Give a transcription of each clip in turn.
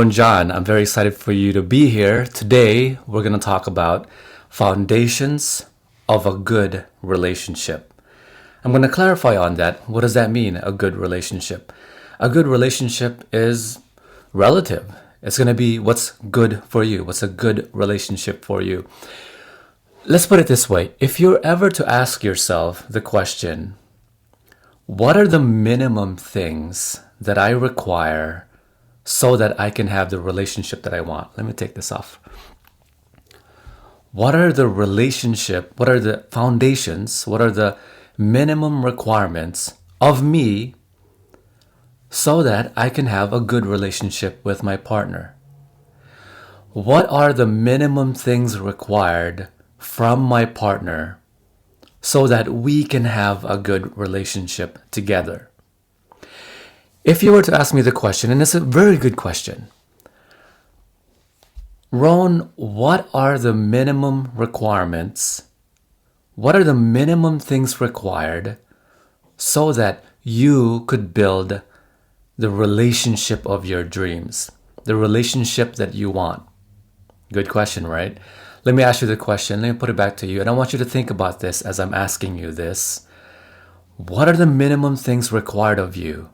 And John, I'm very excited for you to be here. Today, we're going to talk about foundations of a good relationship. I'm going to clarify on that. What does that mean, a good relationship? A good relationship is relative. It's going to be what's good for you, what's a good relationship for you. Let's put it this way. If you're ever to ask yourself the question, what are the minimum things that I require so that I can have the relationship that I want? Let me take this off. What are the foundations, what are the minimum requirements of me so that I can have a good relationship with my partner? What are the minimum things required from my partner so that we can have a good relationship together? If you were to ask me the question, and it's a very good question, Ron, what are the minimum requirements? What are the minimum things required so that you could build the relationship of your dreams, the relationship that you want? Good question, right? Let me ask you the question. Let me put it back to you. And I want you to think about this as I'm asking you this. What are the minimum things required of you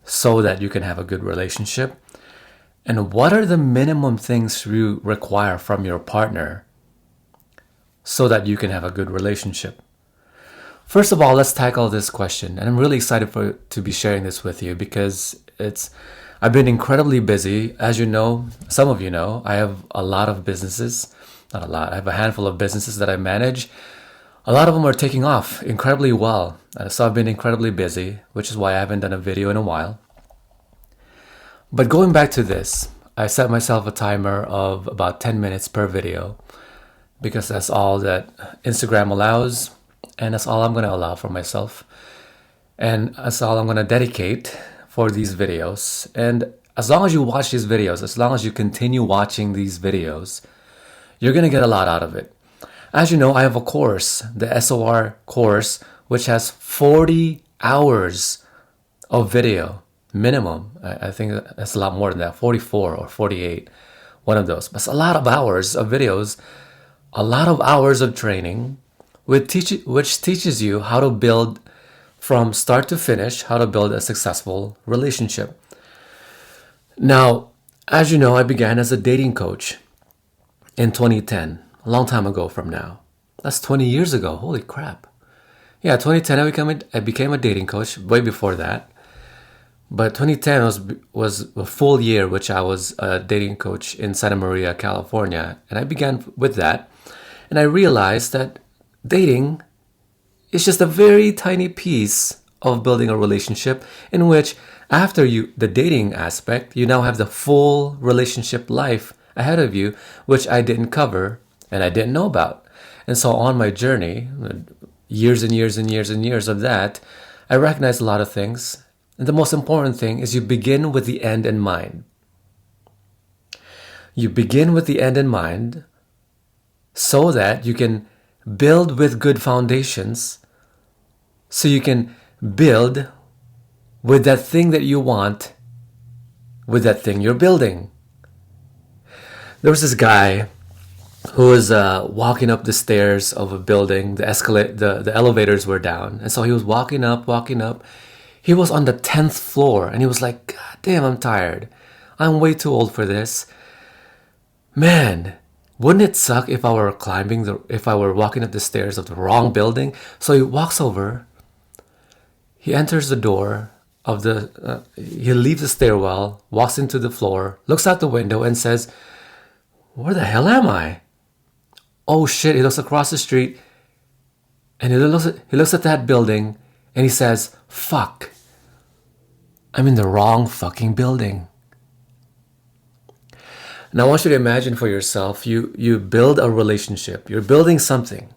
so that you can have a good relationship? And what are the minimum things you require from your partner so that you can have a good relationship? First of all, let's tackle this question. And I'm really excited to be sharing this with you because I've been incredibly busy. As you know, some of you know, I have a lot of businesses. Not a lot. I have a handful of businesses that I manage. A lot of them are taking off incredibly well. So I've been incredibly busy, which is why I haven't done a video in a while. But going back to this, I set myself a timer of about 10 minutes per video because that's all that Instagram allows, and that's all I'm going to allow for myself. And that's all I'm going to dedicate for these videos. And as long as you watch these videos, as long as you continue watching these videos, you're going to get a lot out of it. As you know, I have a course, the SOR course, which has 40 hours of video minimum. I think that's a lot more than that, 44 or 48, one of those. But it's a lot of hours of videos, a lot of hours of training, which teaches you how to build from start to finish, how to build a successful relationship. Now, as you know, I began as a dating coach in 2010, a long time ago from now. That's 20 years ago. Holy crap. Yeah, 2010 I became a dating coach, way before that. But 2010 was a full year which I was a dating coach in Santa Maria, California. And I began with that. And I realized that dating is just a very tiny piece of building a relationship in which after the dating aspect, you now have the full relationship life ahead of you, which I didn't cover and I didn't know about. And so on my journey, years and years and years and years of that, I recognized a lot of things. And the most important thing is you begin with the end in mind. You begin with the end in mind so that you can build with good foundations, so you can build with that thing that you want, with that thing you're building. There was this guy who was walking up the stairs of a building. The elevators were down. And so he was walking up. He was on the 10th floor and he was like, God damn, I'm tired. I'm way too old for this. Man, wouldn't it suck if I were walking up the stairs of the wrong building? So he walks over, he enters the door of he leaves the stairwell, walks into the floor, looks out the window and says, where the hell am I? Oh shit, he looks across the street and he looks at that building and he says, fuck, I'm in the wrong fucking building. Now I want you to imagine for yourself, you build a relationship, you're building something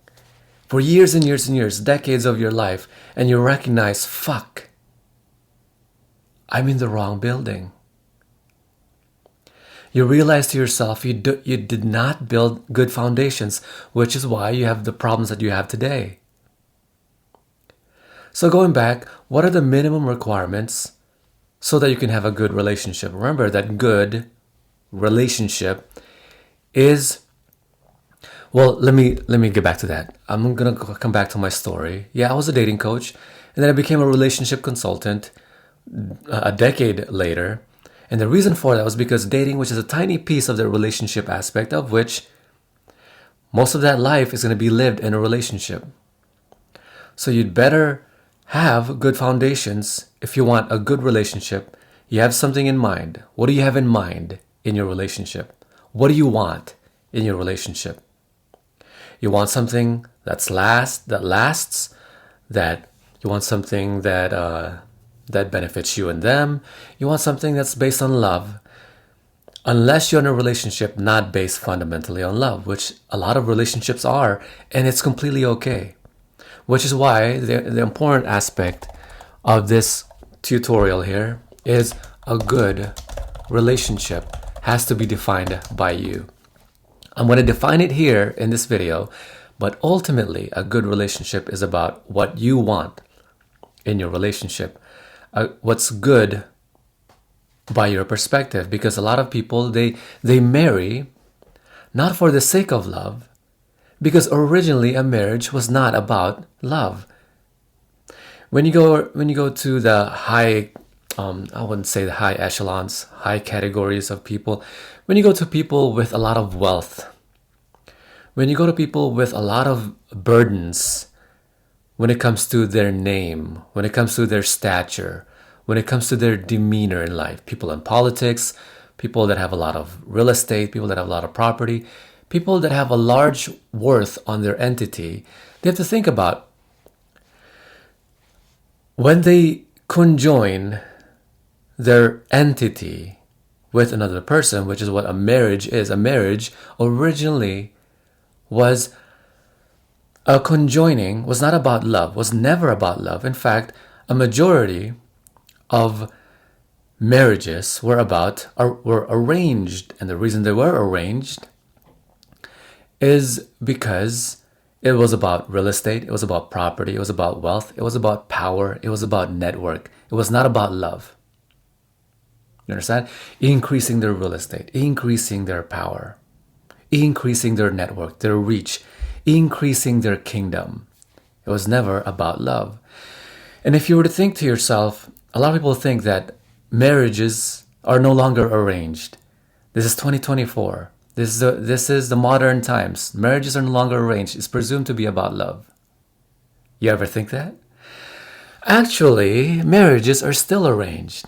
for years and years and years, decades of your life, and you recognize, fuck, I'm in the wrong building. You realize to yourself you did not build good foundations, which is why you have the problems that you have today. So going back, what are the minimum requirements so that you can have a good relationship? Remember that good relationship is, well, let me get back to that. I'm gonna come back to my story. Yeah, I was a dating coach, and then I became a relationship consultant a decade later. And the reason for that was because dating, which is a tiny piece of the relationship aspect, of which most of that life is going to be lived in a relationship. So you'd better have good foundations if you want a good relationship. You have something in mind. What do you have in mind in your relationship? What do you want in your relationship? You want something that lasts, that you want something that benefits you and them. You want something that's based on love. Unless you're in a relationship not based fundamentally on love, which a lot of relationships are, and it's completely okay. Which is why the important aspect of this tutorial here is a good relationship has to be defined by you. I'm going to define it here in this video, but ultimately a good relationship is about what you want in your relationship. What's good by your perspective, because a lot of people they marry not for the sake of love, because originally a marriage was not about love. When you go to the high, I wouldn't say the high echelons, high categories of people, when you go to people with a lot of wealth, when you go to people with a lot of burdens, when it comes to their name, when it comes to their stature, when it comes to their demeanor in life, people in politics, people that have a lot of real estate, people that have a lot of property, people that have a large worth on their entity, they have to think about when they conjoin their entity with another person, which is what a marriage is. A marriage originally was a conjoining, was not about love, was never about love. In fact, a majority of marriages were arranged, and the reason they were arranged is because it was about real estate, it was about property, it was about wealth, it was about power, it was about network. It was not about love. You understand? Increasing their real estate, increasing their power, increasing their network, their reach, increasing their kingdom. It was never about love. And if you were to think to yourself, a lot of people think that marriages are no longer arranged. This is 2024. This is the modern times. Marriages are no longer arranged. It's presumed to be about love. You ever think that? Actually, marriages are still arranged.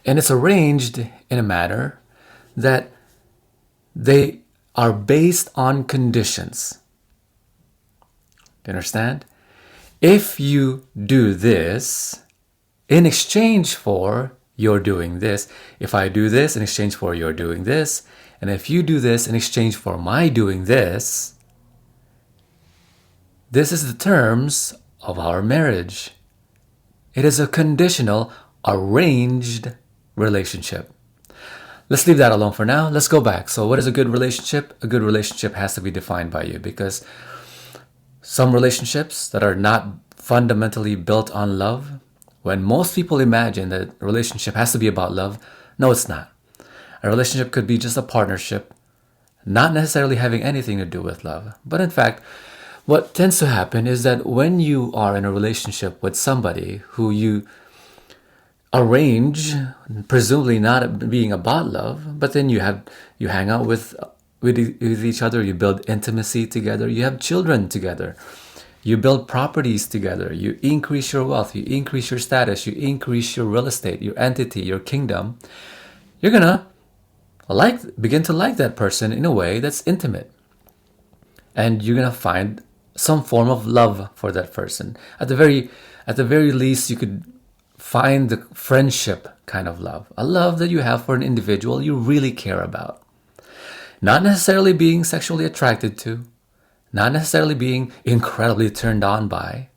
And it's arranged in a manner that they are based on conditions. Do you understand? If you do this, in exchange for you're doing this, if I do this in exchange for you're doing this, and if you do this in exchange for my doing this, this is the terms of our marriage. It is a conditional, arranged relationship. Let's leave that alone for now. Let's go back. So what is a good relationship? A good relationship has to be defined by you, because some relationships that are not fundamentally built on love, when most people imagine that a relationship has to be about love, no, it's not. A relationship could be just a partnership, not necessarily having anything to do with love. But in fact, what tends to happen is that when you are in a relationship with somebody who you arrange, presumably not being about love, but then you hang out with each other, you build intimacy together, you have children together, you build properties together, you increase your wealth, you increase your status, you increase your real estate, your entity, your kingdom, you're gonna begin to like that person in a way that's intimate. And you're gonna find some form of love for that person. At the very least, you could find the friendship kind of love. A love that you have for an individual you really care about. Not necessarily being sexually attracted to, not necessarily being incredibly turned on by.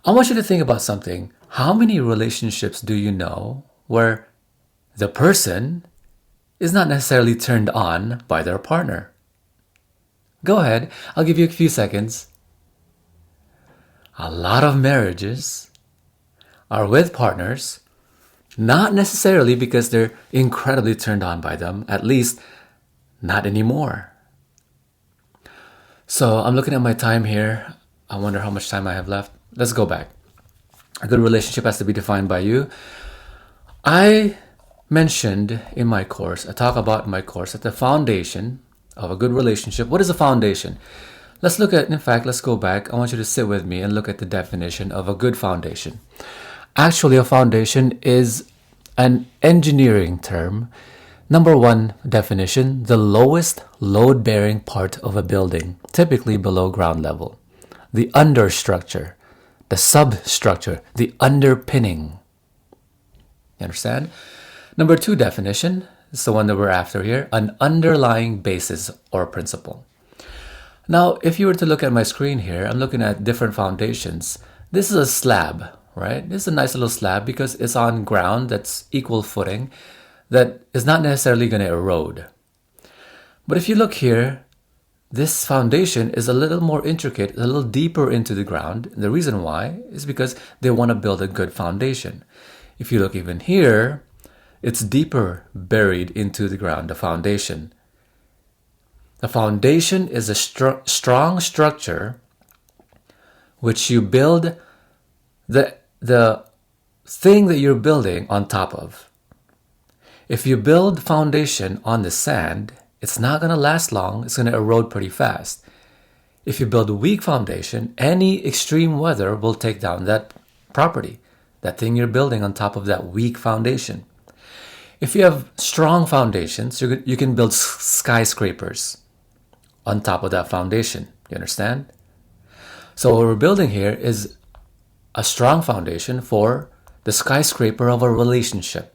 I want you to think about something. How many relationships do you know where the person is not necessarily turned on by their partner? Go ahead, I'll give you a few seconds. A lot of marriages are with partners Not necessarily because they're incredibly turned on by them, at least not anymore. So I'm looking at my time here. I wonder how much time I have left. Let's go back. A good relationship has to be defined by you. I mentioned in my course, I talk about in my course that the foundation of a good relationship, what is a foundation? Let's go back. I want you to sit with me and look at the definition of a good foundation. Actually, a foundation is an engineering term. Number one definition, the lowest load-bearing part of a building, typically below ground level. The understructure, the substructure, the underpinning. You understand? Number two definition is the one that we're after here, an underlying basis or principle. Now, if you were to look at my screen here, I'm looking at different foundations. This is a slab, right? This is a nice little slab because it's on ground that's equal footing that is not necessarily going to erode. But if you look here, this foundation is a little more intricate, a little deeper into the ground. The reason why is because they want to build a good foundation. If you look even here, it's deeper buried into the ground, the foundation. The foundation is a strong structure which you build the thing that you're building on top of. If you build foundation on the sand, it's not going to last long. It's going to erode pretty fast. If you build a weak foundation, any extreme weather will take down that property, that thing you're building on top of that weak foundation. If you have strong foundations, you can build skyscrapers on top of that foundation. You understand? So what we're building here is a strong foundation for the skyscraper of a relationship.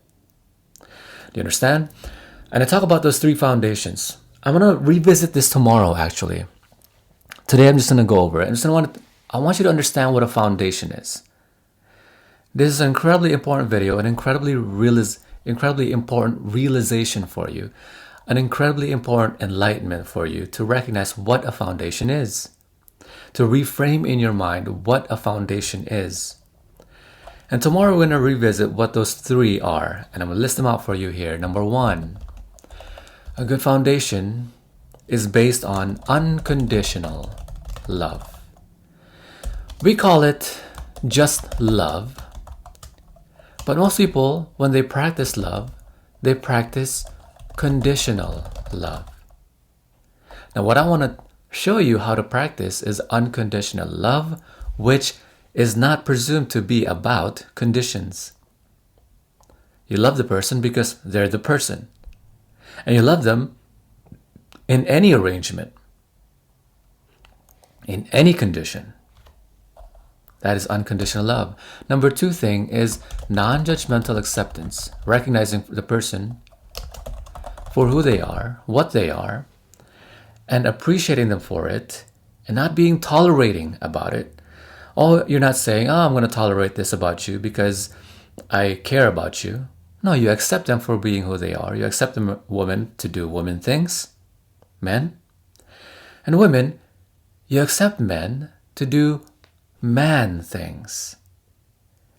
Do you understand? And I talk about those three foundations. I'm going to revisit this tomorrow, actually. Today, I'm just going to go over it. I want you to understand what a foundation is. This is an incredibly important video, an incredibly important realization for you, an incredibly important enlightenment for you to recognize what a foundation is, to reframe in your mind what a foundation is. And tomorrow we're going to revisit what those three are, and I'm going to list them out for you here. Number one, a good foundation is based on unconditional love. We call it just love, but most people, when they practice love, they practice conditional love. Now, what I want to show you how to practice is unconditional love, which is not presumed to be about conditions. You love the person because they're the person. And you love them in any arrangement, in any condition. That is unconditional love. Number two thing is non-judgmental acceptance, recognizing the person for who they are, what they are, and appreciating them for it, and not being tolerating about it. Oh, you're not saying, I'm going to tolerate this about you because I care about you. No, you accept them for being who they are. You accept them, women, to do women things, men. And women, you accept men to do man things.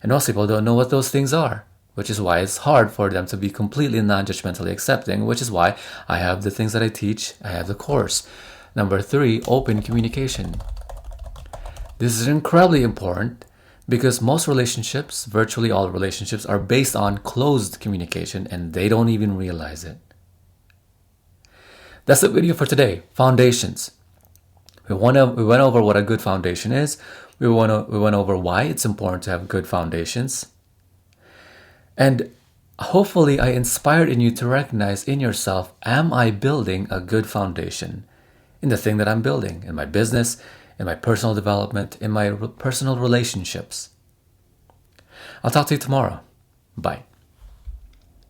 And most people don't know what those things are, which is why it's hard for them to be completely non-judgmentally accepting, which is why I have the things that I teach. I have the course. Number three, open communication. This is incredibly important because most relationships, virtually all relationships, are based on closed communication and they don't even realize it. That's the video for today. Foundations. We went over what a good foundation is. We went over why it's important to have good foundations. And hopefully I inspired in you to recognize in yourself, am I building a good foundation in the thing that I'm building, in my business, in my personal development, in my personal relationships? I'll talk to you tomorrow. Bye.